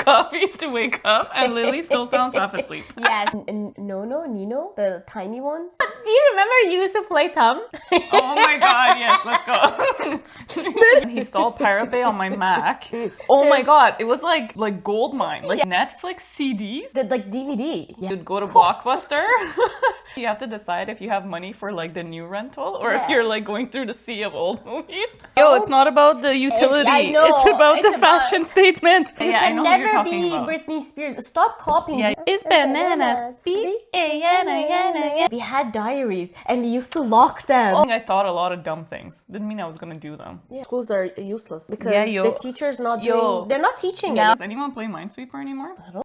coffees to wake up, and Lily still sounds half asleep. Yes. Nino, the tiny ones. Do you remember you used to play Thumb? Oh my god, yes, let's go. He stole Pirate Bay on my Mac. Oh my god, it was like gold mine. Like Netflix CDs. The DVD. Yeah. You'd go to Blockbuster. You have to decide if you have money for like the new rental or if you're like going through the sea of old movies. Yo, it's not about the utility. I know. It's about the fashion statement. You can never be Britney Spears. Stop copying. Yeah, it's bananas. We had diaries and we used to lock them. Oh, I thought a lot of dumb things. Didn't mean I was gonna do them. Yeah. Schools are useless because the teachers not doing. They're not teaching it. Does anyone play Minesweeper anymore? I don't.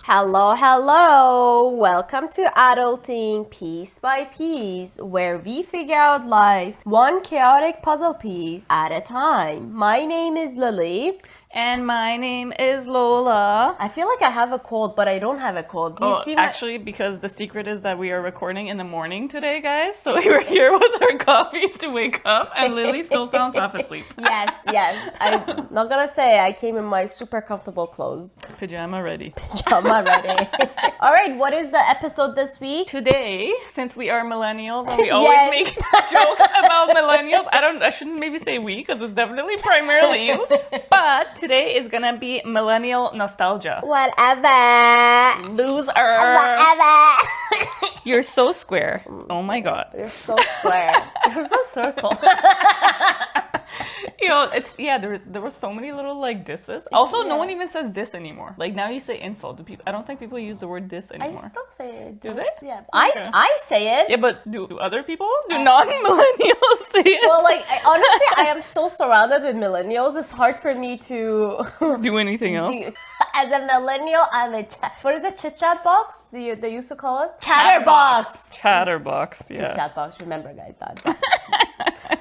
Hello. Welcome to Adulting Piece by Piece, where we figure out life one chaotic puzzle piece at a time. My name is Lily. And my name is Lola. I feel like I have a cold, but I don't have a cold. Do you see actually, because the secret is that we are recording in the morning today, guys. So we were here with our coffees to wake up, and Lily still sounds half asleep. Yes. I'm not gonna say I came in my super comfortable clothes. Pajama ready. All right, what is the episode this week? Today, since we are millennials, and we always make jokes about millennials. I shouldn't maybe say we, because it's definitely primarily you. But today is gonna be millennial nostalgia. Whatever. Loser. Whatever. You're so square. Oh my god. You're so square. You're so circle. You know, there were so many little like disses. Also, no one even says diss anymore. Like now you say insult to people. I don't think people use the word diss anymore. I still say it. Do they? Yeah. I say it. Yeah, but do other people? Do non-millennials say it? Well, like honestly, I am so surrounded with millennials. It's hard for me to do anything else. As a millennial, I'm a what is it? Chit chat box? They used to call us chatterbox. Chatterbox. Yeah. Chit chat box. Remember, guys, that.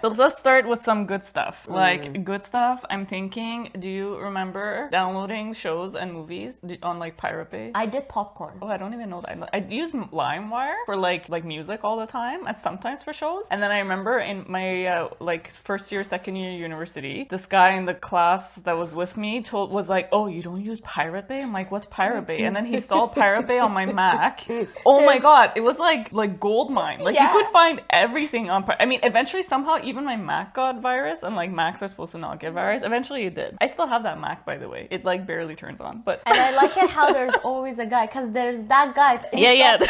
So let's start with some good stuff. Like good stuff, I'm thinking, do you remember downloading shows and movies on like Pirate Bay? I did popcorn. Oh, I don't even know that. I use LimeWire for like music all the time and sometimes for shows. And then I remember in my like first year, second year university, this guy in the class that was with me was like, oh, you don't use Pirate Bay? I'm like, what's Pirate Bay? And then he installed Pirate Bay on my Mac. Oh my god, it was like gold mine. Like you could find everything on I mean, eventually somehow even my Mac got virus, and like Macs are supposed to not get virus. Eventually it did. I still have that Mac, by the way. It like barely turns on, but. And I like it how there's always a guy, because there's that guy. Yeah. There's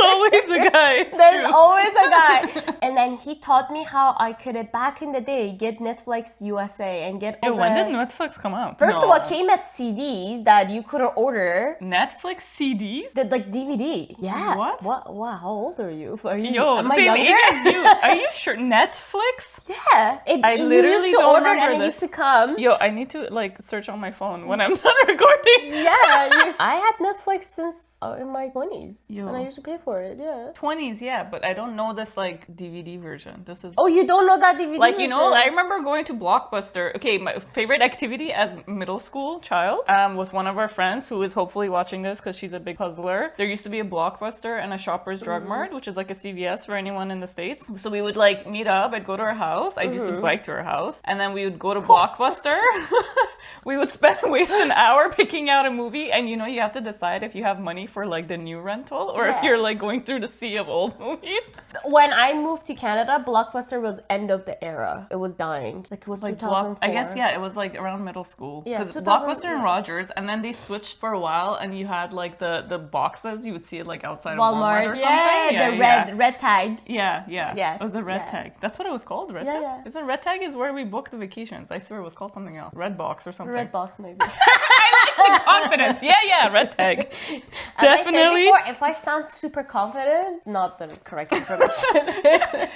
always a guy. There's always a guy. And then he taught me how I could, back in the day, get Netflix USA and get all when did Netflix come out? First of all, it came at CDs that you could order. Netflix CDs? Like DVD. Yeah. What? Wow, how old are you? Yo, same age as you. Are you sure? Netflix? Yeah. I literally used to don't order remember and it used to come. Yo, I need to like search on my phone when I'm done recording. Yeah. I had Netflix since in my 20s. Yo. And I used to pay for it, yeah. 20s, yeah, but I don't know this like DVD version. This is... Oh, you don't know that DVD like, version? you know, I remember going to Blockbuster. Okay, my favorite activity as middle school child with one of our friends who is hopefully watching this because she's a big puzzler. There used to be a Blockbuster and a Shoppers Drug Mart, which is like a CVS for anyone in the States. So we would like meet up. I'd go to her house. I used to bike to her house. And then we would go to Blockbuster. We would waste an hour picking out a movie. And you know, you have to decide if you have money for like the new rental or if you're like going through the sea of old movies. When I moved to Canada, Blockbuster was end of the era. It was dying. Like it was like 2004. I guess, yeah, it was like around middle school. Yeah, because Blockbuster and Rogers, and then they switched for a while and you had like the boxes. You would see it like outside of Walmart or something. Yeah, the red tag. Yeah. Yes. It was the red tag. That's what it was called, red tag? Yeah. Isn't red tag is where we booked the vacations. I swear it was called something else. Red box or something. Red box, maybe. I like the confidence. Yeah, red tag. Definitely. Before, if I sound super confident, not the correct information.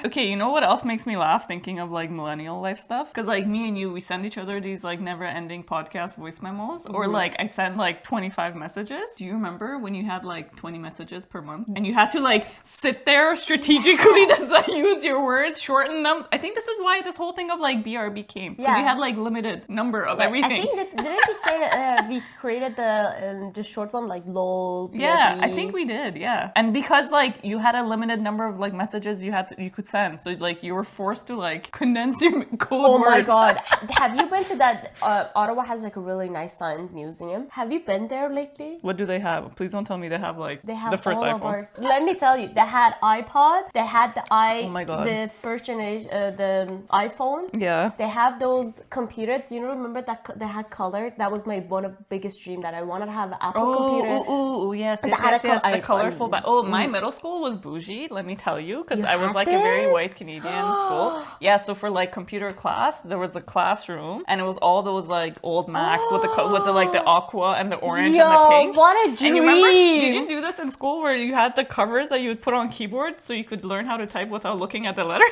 Okay, you know what else makes me laugh thinking of like millennial life stuff? Because like me and you, we send each other these like never-ending podcast voice memos, or like I send like 25 messages. Do you remember when you had like 20 messages per month and you had to like sit there strategically to use your words, shorten them? I think this is why this whole thing of like BRB came. Because you had like limited number of everything. I think didn't we say created the short one like lol. Yeah, I BRB. think we did. Yeah, and because like you had a limited number of like messages you could send, so like you were forced to like condense your code Oh words. my god. Have you been to that Ottawa has like a really nice science museum? Have you been there lately? What do they have? Please don't tell me they have like They have the first all iPhone. of ours. Let me tell you, they had iPod, they had Oh my God. the first generation, the iPhone. Yeah. They have those computers. Do you remember that they had color? That was my one of biggest dream that I wanted to have an Apple computer. Yes, And yes, had yes, a yes. col- The I- colorful back. Oh, my middle school was bougie, let me tell you, because You I was had like a very this? white Canadian school. Yeah, so for like computer class, there was a classroom, and it was all those like old Macs with the like the aqua and the orange and the Yo, pink. what a dream! And you remember? Did you do this in school where you had the covers that you would put on keyboard so you could learn how to type without looking at the letter?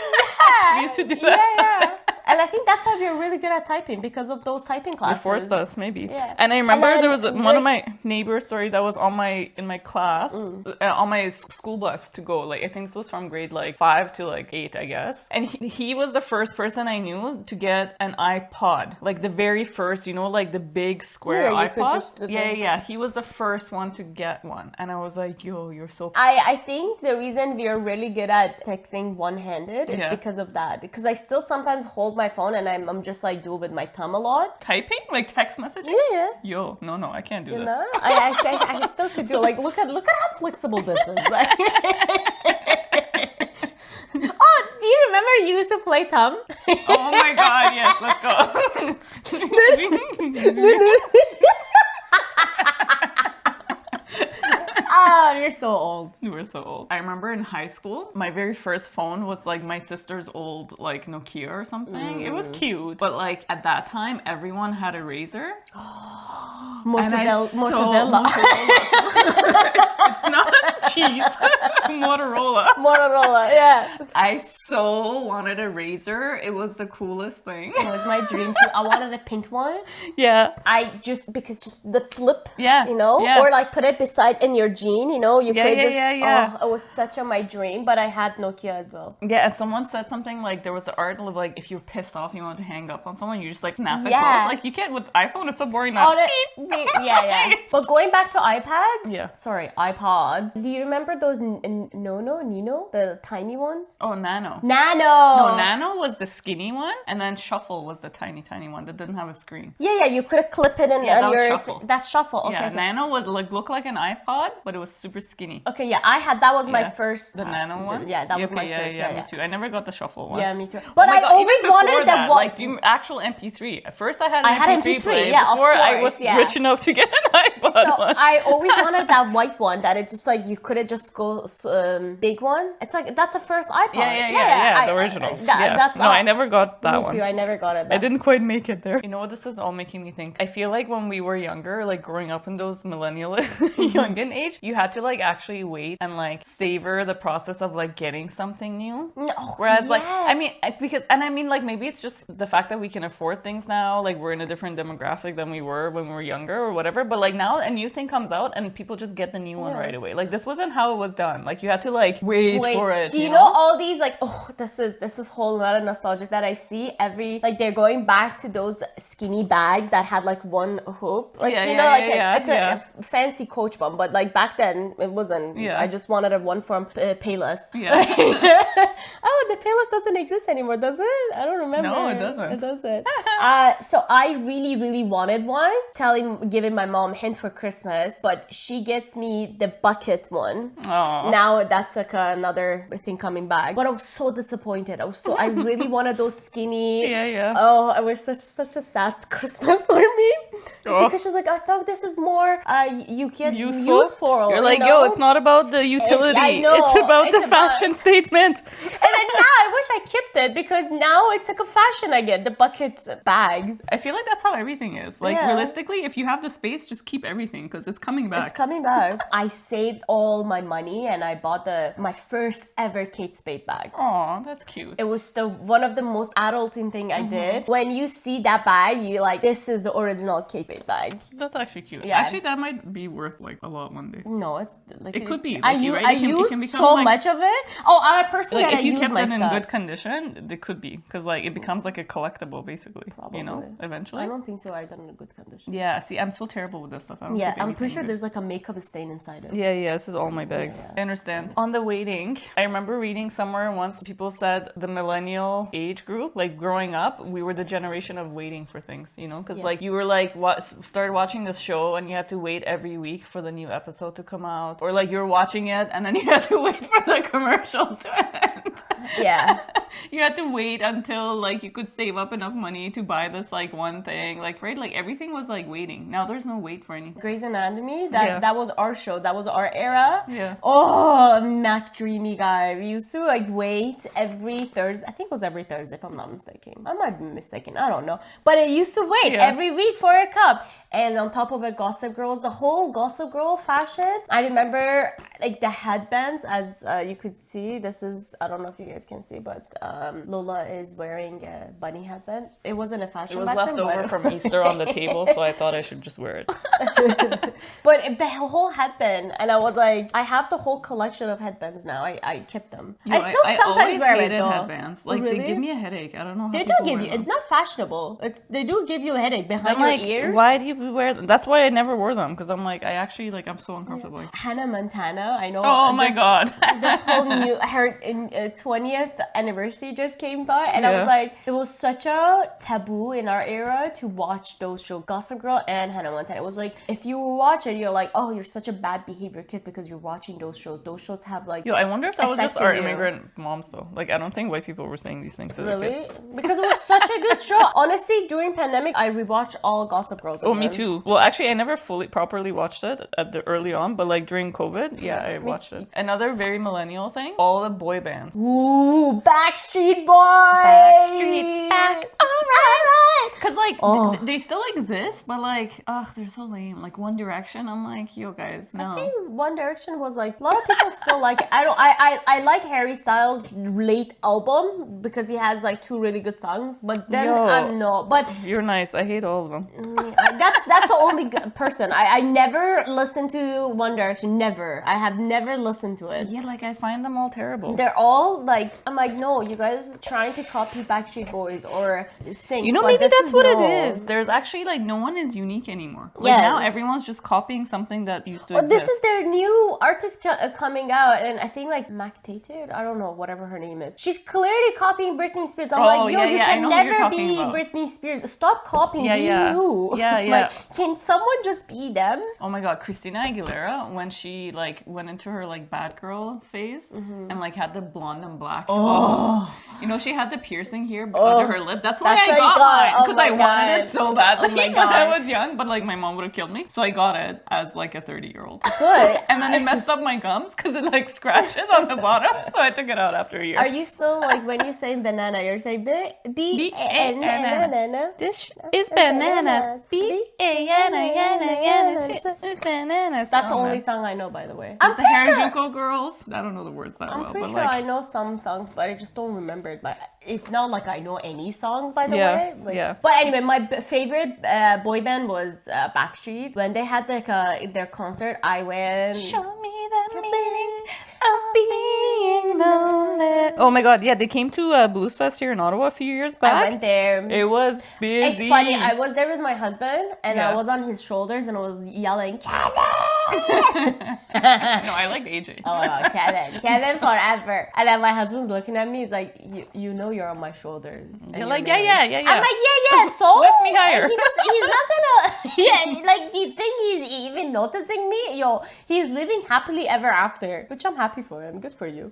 We used to do that stuff. And I think that's why we are really good at typing because of those typing They classes. forced us, maybe. Yeah. And I remember And then, there was one like- of my neighbors, that was in my class, on my school bus to go. Like, I think this was from grade like 5 to like 8, I guess. And he was the first person I knew to get an iPod. Like the very first, like the big square Yeah, you could iPod. just- Yeah. He was the first one to get one. And I was like, yo, you're so I think the reason we are really good at texting one-handed is Yeah. because of that. Because I still sometimes hold my phone and I'm just like do it with my thumb a lot. typing, like text messaging. Yeah. Yo, no, I can't do You this. know, I still could do it. Like look at how flexible this is. Like, oh, do you remember you used to play thumb? Oh my god, yes, let's go. Oh, you're so old. You were so old. I remember in high school, my very first phone was like my sister's old like Nokia or something. It was cute, but like at that time, everyone had a Razor. Mortadella. It's not cheese. Motorola. Motorola, yeah. I so wanted a Razor. It was the coolest thing. It was my dream too. I wanted a pink one. Yeah. Because just the flip, Yeah, yeah. or like put it beside in your jean, you Yeah, could yeah, just, yeah. oh, it was such my dream, but I had Nokia as well. Yeah, and someone said something like there was the art of like if you're pissed off, you want to hang up on someone, you just like snap it Yeah. close. Like you can't with iPhone, it's so boring. Yeah. But going back to iPads, iPods. Do you remember those Nino, the tiny ones? Oh, Nano. Nano. No, Nano was the skinny one, and then Shuffle was the tiny one that didn't have a screen. Yeah, you could clip it in Yeah, that on was your. Shuffle. That's Shuffle. Okay. Yeah, okay. Nano was like looked like an iPod, but it was super skinny. Okay, yeah, I had that was my Yeah. first. The Nano one? Yeah, that was my first. Yeah, me too. I never got the Shuffle one. Yeah, me too. Oh But my I God, always even before wanted that, one. like actual MP3. At first, I had an MP3 MP3, player yeah, of before I course, was yeah. rich enough to get an iPod So one. I always wanted that white one that it just like you couldn't just go big one. It's like that's the first iPod. Yeah, the original. That's no, I never got that Me one. too. I never got it. I didn't quite make it there. You know what this is all making me think? I feel like when we were younger, like growing up in those millennial youngin age, you had to like actually wait and like savor the process of like getting something new. Whereas like, I mean like maybe it's just the fact that we can afford things now, like we're in a different demographic than we were when we were younger or whatever, but like now a new thing comes out and people just get the new one right away. Like this wasn't how it was done. Like you had to like wait for it. Do you know all these like this is whole lot of nostalgic that I see every like they're going back to those skinny bags that had like one hoop. Like it's a fancy Coach bum, but like back then it wasn't. Yeah. I just wanted a one from Payless. Yeah. Oh, the Payless doesn't exist anymore, does it? I don't remember. No, it doesn't. It doesn't. So I really wanted one. Giving my mom a hint for Christmas, but she gets me the bucket one. Aww. Now that's like another thing coming back. But I was so disappointed. I really wanted those skinny. Yeah. Oh, it was such a sad Christmas for me. Oh. Because she's like, I thought this is more you get Useful. useful. You're like, yo, it's not about the utility. I know. It's about It's the fashion statement. And then now I wish I kept it because now it's like a fashion again. The bucket bags. I feel like that's how everything is. Like Yeah. realistically, if you have the space, just keep everything because it's coming back. It's coming back. I saved all my money and I bought my first ever Kate Spade bag. Aw, that's cute. It was one of the most adulting thing I did. When you see that bag, you like, this is the original Kate Spade bag. That's actually cute. Yeah. Actually, that might be worth like a lot one day. No, it's like It could be. I Like, use right? It can I become, used so like- much of it. Oh, I personally Like gotta if you use kept my it in stuff. good condition, condition, it could be because like it becomes like a collectible basically. Probably. You know, eventually. I don't think so. I done in a good condition. Yeah, see, I'm so terrible with this stuff. I don't keep I'm pretty sure good. there's like a makeup stain inside it. Yeah, this is all my bags. Yeah. I understand. On the waiting, I remember reading somewhere once people said the millennial age group, like growing up, we were the generation of waiting for things, you know? Because like you were like, started watching this show and you had to wait every week for the new episode to come out. Or like you're watching it and then you had to wait for the commercials to end. Yeah. You had to wait until like you could save up enough money to buy this like one thing. Like, right? Like everything was like waiting. Now there's no wait for anything. Grey's Anatomy, that was our show. That was our era. Yeah. Oh, Mac Dreamy guy. We used to like wait every Thursday. I think it was every Thursday if I'm not mistaken. I might be mistaken. I don't know. But it used to wait every week for a cup. And on top of it, Gossip Girls, the whole Gossip Girl fashion. I remember like the headbands, as you could see. This is, I don't know if you guys can see, but Lola is wearing a bunny headband. It wasn't a fashion. It was back left then, over but... from Easter on the table, so I thought I should just wear it. But the whole headband, and I was like, I have the whole collection of headbands now. I kept them. I still sometimes wear it though. Headbands. Like they give me a headache. I don't know how they do give you. It's not fashionable. They do give you a headache behind your ears. Why do you wear them? That's why I never wore them, because I'm like, I'm so uncomfortable. Yeah. Hannah Montana, I know. Oh my god. This whole new her 20th anniversary just came by, and I was like, it was such a taboo in our era to watch those shows, Gossip Girl and Hannah Montana. It was like, if you watch it, you're like, oh, you're such a bad behavior kid because you're watching those shows. Those shows have like. I wonder if that was just our immigrant moms though. Like, I don't think white people were saying these things to their kids. Because it was such a good show. Honestly, during pandemic, I rewatched all Gossip Girls again. Oh, me too. Well, actually, I never properly watched it early on, but like during COVID, I watched it. Another very millennial thing, all the boy bands. Ooh, Backstreet Boys! Backstreet's back. Alright! Because like, they still exist, but like, they're so lame. Like One Direction, I'm like, yo guys, no. I think One Direction was like, a lot of people still like it. I like Harry Styles' late album because he has like 2 really good songs, but then I'm not. But you're nice. I hate all of them. That's the only person. I never listened to One Direction. Never. I have never listened to it. Yeah, like I find them all terrible. They're all like, I'm like, no, you guys are trying to copy Backstreet Boys or sing. You know, maybe that's what it is. There's actually like no one is unique anymore. Like now everyone's just copying something that used to exist. This is their new artist coming out, and I think like Mac Tate, I don't know, whatever her name is. She's clearly copying Britney Spears. I'm like, yo, you can never be Britney Spears. Stop copying. Be you. Like, can someone just be them? Oh my god, Christina Aguilera, when she like went into her like bad girl phase and like had the blonde and black. You know, she had the piercing here under her lip. That's why I got mine, because I wanted it so badly when I was young, but like my mom would have killed me. So I got it as like a 30-year-old. Good. And then it messed up my gums because it like scratches on the bottom, so I took it out after a year. Are you still like, when you say banana, you're saying banana? This is bananas. Bananas. That's the only song I know, by the way. I'm the Harajuku Girls. I don't know the words that well. I'm pretty but sure like, I know some songs, but I just don't remember it. But it's not like I know any songs, by the way. Like, but anyway, my favorite boy band was Backstreet. When they had like their concert, I went. Show me the meaning of being lonely. Oh my god, yeah, they came to Blues Fest here in Ottawa a few years back. I went there. It was busy. It's funny, I was there with my husband, and I was on his shoulders, and I was yelling, Kevin! No, I liked AJ. Oh no, Kevin forever. And then my husband's looking at me, he's like, you know you're on my shoulders. And you're like, yeah. I'm like, yeah, so? Lift me higher. He's not gonna, like, do you think he's even noticing me? Yo, he's living happily ever after, which I'm happy for him. Good for you.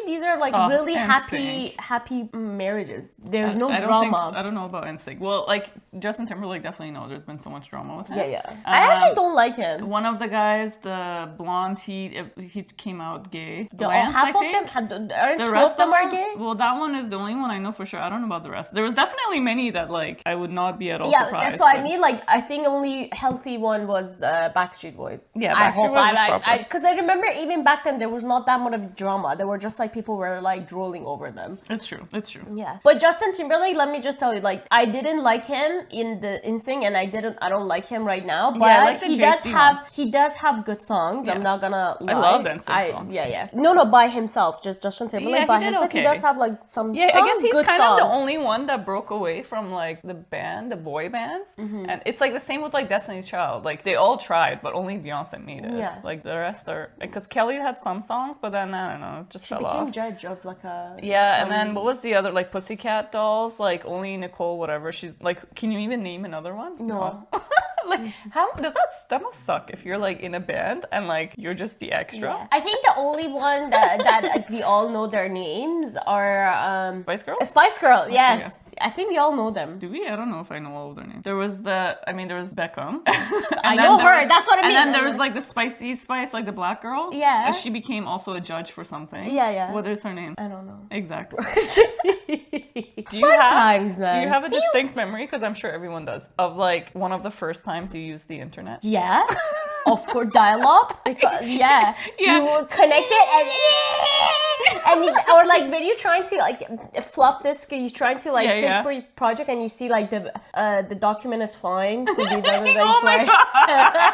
These are like really happy marriages. There's no drama. I don't know about NSYNC. Well, like, Justin Timberlake definitely knows there's been so much drama with him. Yeah. I actually don't like him. One of the guys, the blonde, he came out gay. Half of them, aren't two of them are gay? Well, that one is the only one I know for sure. I don't know about the rest. There was definitely many that like I would not be at all surprised. So I mean, like, I think only healthy one was Backstreet Boys. Yeah, I hope because I remember even back then there was not that much of drama. There were just like people were like drooling over them. It's true. Yeah, but Justin Timberlake, let me just tell you, like, I didn't like him in the NSYNC, and I don't like him right now. But he does have good songs. I'm not gonna lie. I love NSYNC songs. Yeah. No, by himself. Just Justin Timberlake by himself. Okay. He does have like some I guess he's good kind songs. of the only one that broke away from like the boy bands. And it's like the same with like Destiny's Child. Like they all tried, but only Beyonce made it. Yeah. Like the rest are, because Kelly had some songs, but then I don't know, it just fell off. She became judge of like a... Yeah, and then what was the other, like Pussycat Dolls, like only Nicole, whatever, she's like, can you even name another one? No. Like, how does that must suck if you're like in a band and like you're just the extra? Yeah. I think the only one that like, we all know their names are Spice Girl? Spice Girl, yes. I think we all know them. Do we? I don't know if I know all of their names. There was Beckham. I know her, that's what I mean. And then there was like the Spicy Spice, like the black girl. Yeah. And she became also a judge for something. Yeah. What is her name? I don't know. Exactly. Do times, you have a distinct memory, because I'm sure everyone does, of like one of the first times you used the internet? Yeah. Of course, dial-up. Because you were connected or like when you're trying to like flop this, you're trying to like take a project and you see like the document is flying to be the other oh my god.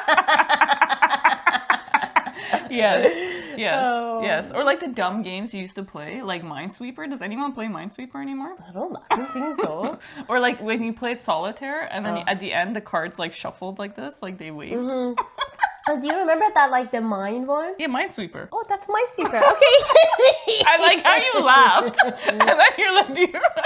Yes. Or like the dumb games you used to play, like Minesweeper. Does anyone play Minesweeper anymore? I don't think so. Or like when you played Solitaire and then at the end the cards like shuffled like this, like they waved. Do you remember that like the Mine one? Yeah, Minesweeper. Oh, that's Minesweeper. Okay. I like how you laughed. And then you're like, do you remember?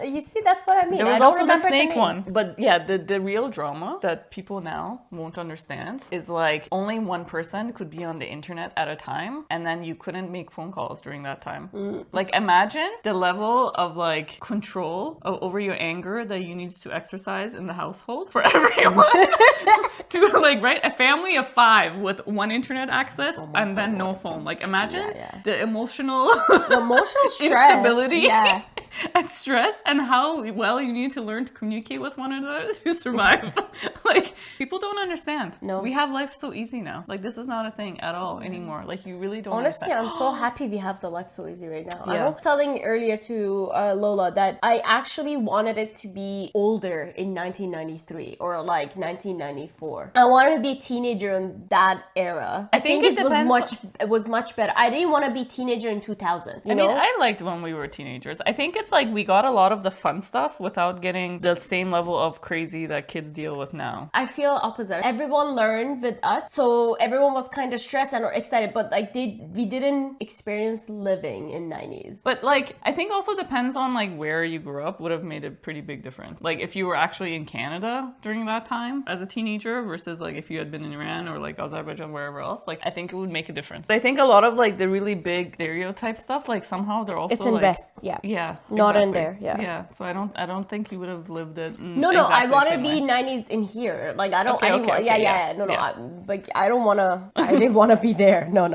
You see, that's what I mean. There was also the snake one. But yeah, the real drama that people now won't understand is like only one person could be on the internet at a time, and then you couldn't make phone calls during that time. Like imagine the level of like control over your anger that you need to exercise in the household for everyone. To like, right, a family of 5 with one internet access and then no phone. Like imagine the emotional stress, instability and stress, and how well you need to learn to communicate with one another to survive. Like people don't understand. No, we have life so easy now. Like this is not a thing at all anymore. Like you really don't. Honestly, understand. I'm so happy we have the life so easy right now. I was telling earlier to Lola that I actually wanted it to be older in 1993 or like 1994. I wanted to be a teenager in that era. I think it was much better. I didn't want to be a teenager in 2000. I mean, I liked when we were teenagers. I think it's like we got a lot of the fun stuff without getting the same level of crazy that kids deal with now. I feel opposite. Everyone learned with us, so everyone was kind of stressed and excited, but like we didn't experience living in 90s. But like I think also depends on like where you grew up would have made a pretty big difference. Like if you were actually in Canada during that time as a teenager versus like if you had been in Iran or like Azerbaijan, wherever else, like I think it would make a difference. I think a lot of like the really big stereotype stuff, like somehow they're also it's in like, best, not in there, So I don't think you would have lived it. No, I want to be 90s in here. Like I don't. I didn't want to be there. No,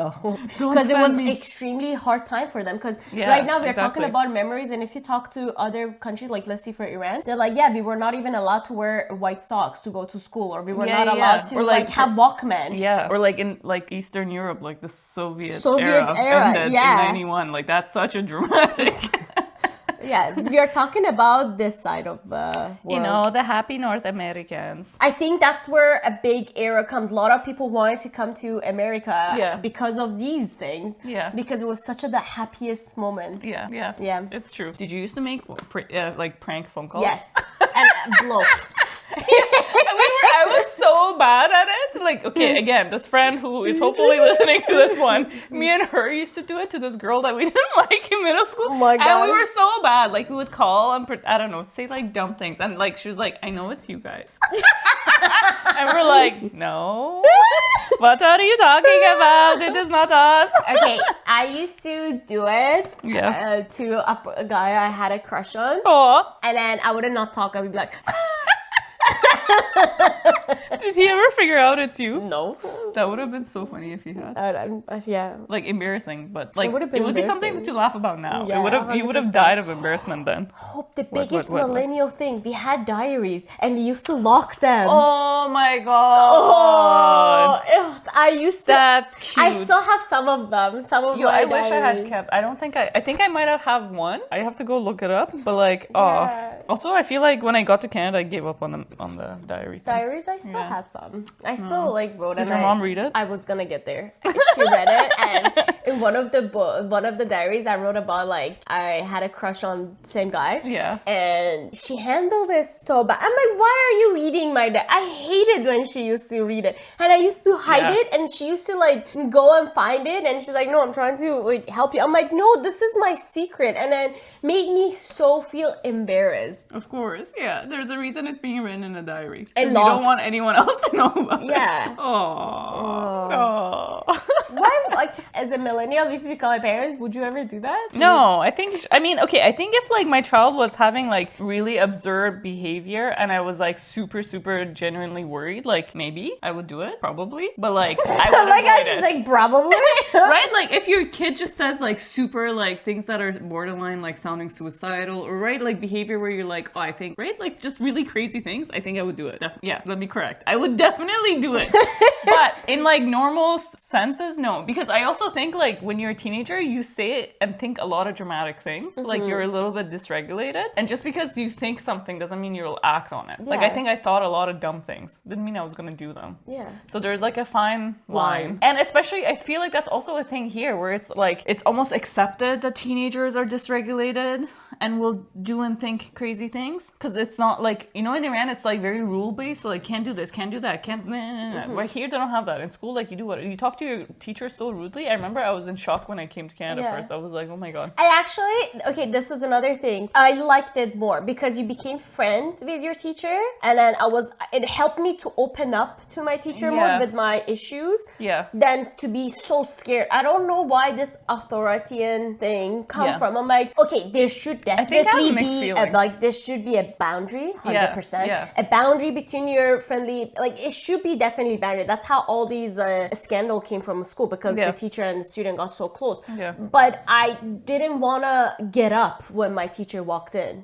because it was extremely hard time for them. Because right now we're talking about memories, and if you talk to other countries, like let's say for Iran, they're like, we were not even allowed to wear white socks to go to school, or we were not allowed to like have Walkman. Yeah, or like in like Eastern Europe, like the Soviet era ended in 91. Like that's such a dramatic. We are talking about this side of the world. You know, the happy North Americans. I think that's where a big era comes. A lot of people wanted to come to America because of these things. Yeah. Because it was such the happiest moment. Yeah. It's true. Did you used to make like prank phone calls? Yes. And bluff. I was so bad at it. Like, okay, again, this friend who is hopefully listening to this one, me and her used to do it to this girl that we didn't like in middle school. Oh my God. And we were so bad. Like, we would call and, I don't know, say like dumb things. And like, she was like, I know it's you guys. And we're like, no. What are you talking about? It is not us. Okay, I used to do it to a guy I had a crush on. Aww. And then I would not talk. I would be like... Did he ever figure out it's you? No. That would have been so funny if he had. Like embarrassing, but like it would be something to laugh about now. Yeah, he would have died of embarrassment then. Oh, the biggest millennial thing. We had diaries and we used to lock them. Oh my god. Oh, I used to. That's cute. I still have some of them. Some of my I wish I had kept. I think I might have one. I have to go look it up. But like, also I feel like when I got to Canada, I gave up on the diary thing. Diaries, I still had some. I still like wrote. Did your mom read it? I was gonna get there. She read it, and in one of the diaries, I wrote about like I had a crush on the same guy. Yeah. And she handled it so bad. I'm like, why are you reading my diary? I hated when she used to read it, and I used to hide it, and she used to like go and find it, and she's like, no, I'm trying to like help you. I'm like, no, this is my secret, and then made me so feel embarrassed. Of course, yeah. There's a reason it's being written in a diary. And you don't want anyone else to know about it. Yeah. Oh. Why, like, as a millennial, if you become my parents, would you ever do that? No, I think, I mean, okay, I think if like my child was having like really absurd behavior and I was like super, super genuinely worried, like maybe I would do it, probably. But like, I would like how she's like, probably. Right? Like if your kid just says like super like things that are borderline like sounding suicidal, or right, like behavior where you're like, oh, I think, right? Like just really crazy things, I think I would do it. Yeah, let me correct. I would definitely do it. But in like normal senses, no. Because I also think like when you're a teenager, you say it and think a lot of dramatic things. Like you're a little bit dysregulated. And just because you think something doesn't mean you'll act on it. Yeah. Like I think I thought a lot of dumb things. Didn't mean I was gonna do them. Yeah. So there's like a fine line. And especially I feel like that's also a thing here where it's like it's almost accepted that teenagers are dysregulated and will do and think crazy things. Because it's not like, you know, in Iran it's like very rule based. So like can't do this, can't do that, can't right here they don't have that. In school, like you do what you talk to your teacher so rudely. I remember I was in shock when I came to Canada first. I was like, oh my god. I actually, okay, this is another thing. I liked it more because you became friends with your teacher, and then it helped me to open up to my teacher more with my issues. Than to be so scared. I don't know why this authoritarian thing come from. I'm like, okay, there should definitely be there should be a boundary, 100%. A boundary between your friendly, like it should be definitely boundary. That's how all these scandal came from school, because the teacher and the student got so close. But I didn't want to get up when my teacher walked in.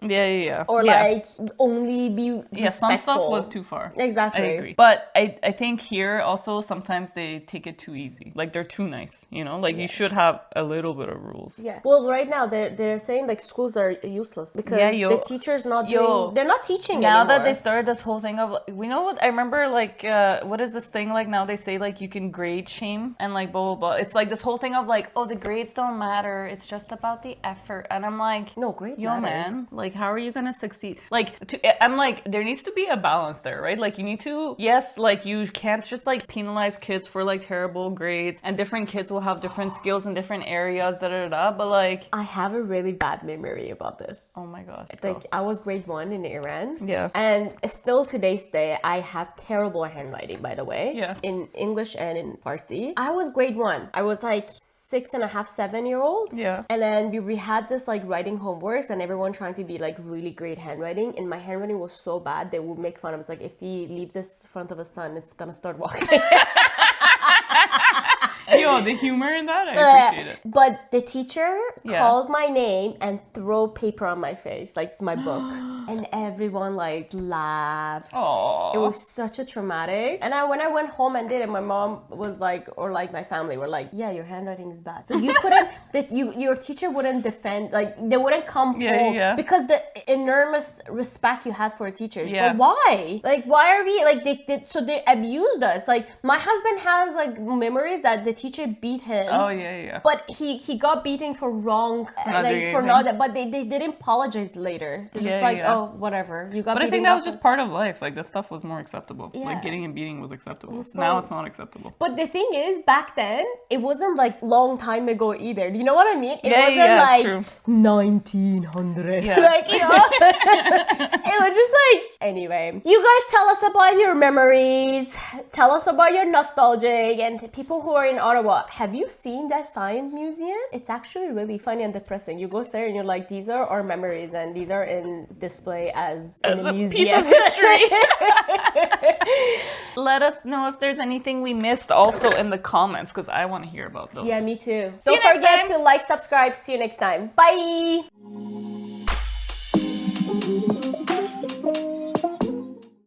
Or like only be respectful. Some stuff was too far. Exactly. I agree. But I think here also sometimes they take it too easy. Like they're too nice, you know? Like you should have a little bit of rules. Well, right now they're saying like schools are useless because the teachers not doing, they're not teaching now anymore. That they started this whole thing of, we know what, I remember like, what is this thing like now they say like you can grade shame and like blah, blah, blah. It's like this whole thing of like, oh, the grades don't matter. It's just about the effort. And I'm like, no, grade matters. Man, like how are you going to succeed? Like, I'm like, there needs to be a balance there, right? Like you need to, yes, like you can't just like penalize kids for like terrible grades, and different kids will have different skills in different areas, but like. I have a really bad memory about this. Oh my God. Like I was grade 1 in Iran. Yeah. And still today's day, I have terrible handwriting, by the way. Yeah. In English and in Farsi. I was grade 1. I was like 6.5, 7-year-old. Yeah. And then we had this like writing homeworks, and everyone trying to be like really great handwriting. And my handwriting was so bad, they would make fun of it. It's like, if we leave this in front of a sun, it's gonna start walking. Yo, the humor in that, I appreciate it. But the teacher called my name and threw paper on my face, like my book. And everyone like laughed. Aww. It was such a traumatic. And when I went home and did it, my mom was like, or like my family were like, yeah, your handwriting is bad. So you couldn't, your teacher wouldn't defend, like they wouldn't come home because the enormous respect you had for teachers. But why? Like, why are we like, they abused us. Like my husband has like memories that the teacher beat him. Oh yeah. But he got beaten for wrong, but they didn't apologize later. They're just like, oh, whatever. You got. But I think that was just part of life. Like this stuff was more acceptable. Like getting and beating was acceptable. So, now it's not acceptable. But the thing is, back then it wasn't like long time ago either. Do you know what I mean? It wasn't like 1900. Yeah. Like, you know, it was just like, anyway. You guys tell us about your memories. Tell us about your nostalgic, and people who are in Ottawa, have you seen that science museum? It's actually really funny and depressing. You go there and you're like, these are our memories, and these are in display as in a museum. Piece of history. Let us know if there's anything we missed also in the comments, because I want to hear about those. Yeah, me too. Don't forget to like, subscribe. See you next time. Bye.